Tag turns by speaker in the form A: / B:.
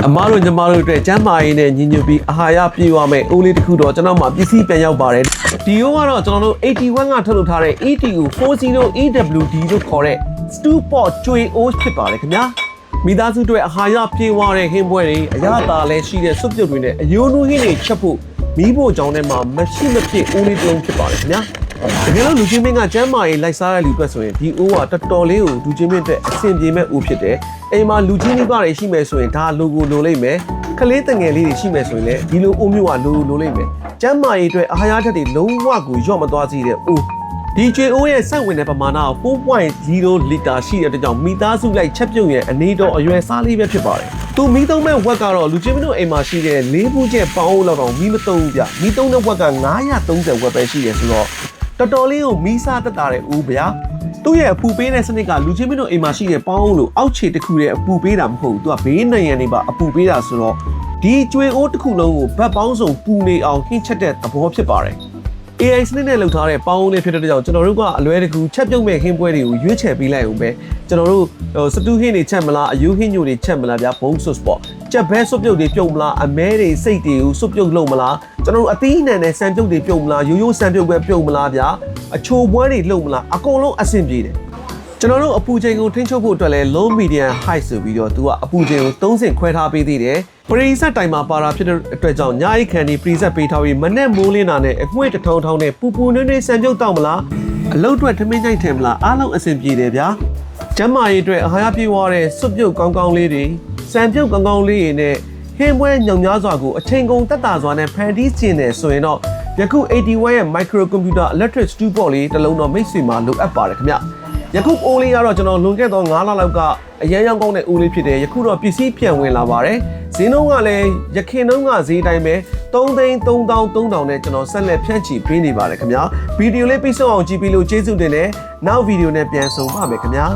A: အမားတို့ညီမတို့အတွက်ကျမ်းမာရေးနဲ့ညီညွတ်ပြီးအာဟာရပြည့်ဝမဲ့အိုးလေးတစ်ခုတော့ကျွန်တော်မှပစ္စည်းပြန်ရောက်ပါတယ်ဒီအိုးကတော့ကျွန်တော်တို့81ကထုတ်လုပ်ထားတဲ့ ETU 40 EWD လို့ခေါ်တဲ့ stew pot ကျွေအိုးဖြစ်ပါတယ်ခင်ဗျာမိသားစုတွေအာဟာရပြည့်ဝတဲ့ဟင်းပွဲတွေအရသာလည်းရှိတဲ့စွပ်ပြုတ်တွေနဲ့အယိုးနူးဟင်းတွေချက်ဖို့မီးဖို့ကြောင်းထဲမှာမရှိမဖြစ်အိုးလေးတစ်လုံးဖြစ်ပါတယ်ခင်ဗျာတကယ်လို့လူချင်းမင်းကကျမ်းမာရေးလိုက်စားတဲ့လူတွေဆိုရင်ဒီအိုးကတော်တော်လေးကိုလူချင်းမင်းအတွက်အဆင်ပြေမဲ့အိုးဖြစ်တယ်အိမ်မှာလူချင်းကြီးပါတွေရှိမယ်ဆိုရင်ဒါလိုကိုလိုလိမ့်မယ်ခလေးတငယ်လေးတွေရှိမယ်ဆိုရင်လည်းဒီလိုအိုးမျိုးကလိုလိမ့်မယ်ကျမ်းမာရေးအတွက်အာဟာရဓာတ်တွေလုံးဝကိုညော့မသွားစေတဲ့အိုးဒီကျွေအိုးရဲ့စိုက်ဝင်တဲ့ပမာဏက 4.0 လီတာရှိတဲ့အတွက်ကြောင့်မိသားစုလိုက်ချက်ပြုတ်ရဲ့အနေတော်အရွယ်စားလေးပဲဖြစ်ပါတယ်သူမီးသုံးမဲ့ဝက်ကတော့လူချင်းမင်းတို့အိမ်မှာရှိတဲ့၄ဘူးကျက်ပေါင်းအိုးလောက်တော့မီးမသုံးဘူးဗျမီးသုံးတဲ့ဝက်က930ဝက်ပဲရှိတယ်ဆိုတော့တော်တော်လေးကိုမီးစားတက်တာတဲ့ဦးဗျာသူ့ရဲ့အပူပေးတဲ့စနစ်ကလူချင်းမင်းတို့အိမ်မှာရှိတဲ့ပေါင်းလို့အောက်ခြေတစ်ခုရဲ့အပူပေးတာမဟုတ်ဘူးသူကဘေးနိုင်ရန်နေပါအပူပေးတာဆိုတော့ဒီကျွေအိုးတစ်ခုလုံးကိုဘတ်ပေါင်းစုံပူနေအောင်ဟင်းချက်တဲ့သဘောဖြစ်ပါတယ် AI စနစ်နဲ့လုပ်ထားတဲ့ပေါင်းလေးဖြစ်တဲ့ကြောင့်ကျွန်တော်တို့ကအလွယ်တကူချက်ပြုတ်မဲ့ဟင်းပွဲတွေကိုရွေးချယ်ပေးလိုက်အောင်ပဲကျွန်တော်တို့စတူးဟင်းတွေချက်မလားအယူဟင်းညိုတွေချက်မလားဗျာဘုံဆွတ်ပေါ့ချက်ဘဲဆွတ်ပြုတ်တွေပြုတ်မလားအမဲတွေစိတ်တွေကိုဆွတ်ပြုတ်လုပ်မလားကျွန်တော်တို့အသီးအနှံနဲ့ဆန်ပြုတ်တွေပြုတ်မလားရိုးဆန်ပြုတ်ပဲပြုတ်မလားဗျာအချိုပွဲတွေလုပ်မလားအကုန်လုံးအဆင်ပြေတယ်ကျွန်တော်တို့အပူချိန်ကိုထိန်းချုပ်ဖို့အတွက်လဲ low medium high ဆိုပြီးတော့သူကအပူချိန်ကို3ဆင့်ခွဲထားပေးသေးတယ်ပရိစက်တိုင်မှာပါတာဖြစ်တဲ့အတွက်ကြောင့်ညအိတ်ခံဒီပရိစက်ပေးထားပြီးမနဲ့မိုးလင်းတာနဲ့အငွေ့တစ်ထုံထုံနဲ့ပူပူနွေးနွေးဆန်ပြုတ်တော့မလားအလုတ်အတွက်ထမင်းကြိုက်ထင်မလားအားလုံးအဆင်ပြေတယ်ဗျာကျမ်းမာရေးအတွက်အာဟာရပြည့်ဝတဲ့စွတ်ပြုတ်ကောင်းကောင်းလေးတွေစံပြုတ်ကောင်းကောင်းလေးတွေနဲ့ဟင်းပွဲညုံများစွာကိုအချိန်ကုန်တက်တာစွာနဲ့ဖန်တီးကျင်တယ်ဆိုရင်တော့ယခု81ရဲ့ microcomputer electric stew pot လေးတစ်လုံးတော့မိတ်ဆွေမှာလိုအပ်ပါတယ်ခင်ဗျယခုအိုးလေးကတော့ကျွန်တော်လွန်ခဲ့သော9လလောက်ကအရန်ရောင်းကောင်းတဲ့အိုးလေးဖြစ်တယ်ယခုတော့ပစ္စည်းပြန်ဝင်လာပါတယ်ဈေးနှုန်းကလည်းရခင်နှုန်းကဈေးတိုင်းပဲ3,300,000နဲ့ကျွန်တော်ဆက်လက်ဖြန့်ချီပေးနေပါတယ်ခင်ဗျာဗီဒီယိုလေးပြီးဆုံးအောင်ကြည့်ပြီးလို့ကျေးဇူးတင်တယ်နောက်ဗီဒီယိုနဲ့ပြန်ဆုံပါမယ်ခင်ဗျာ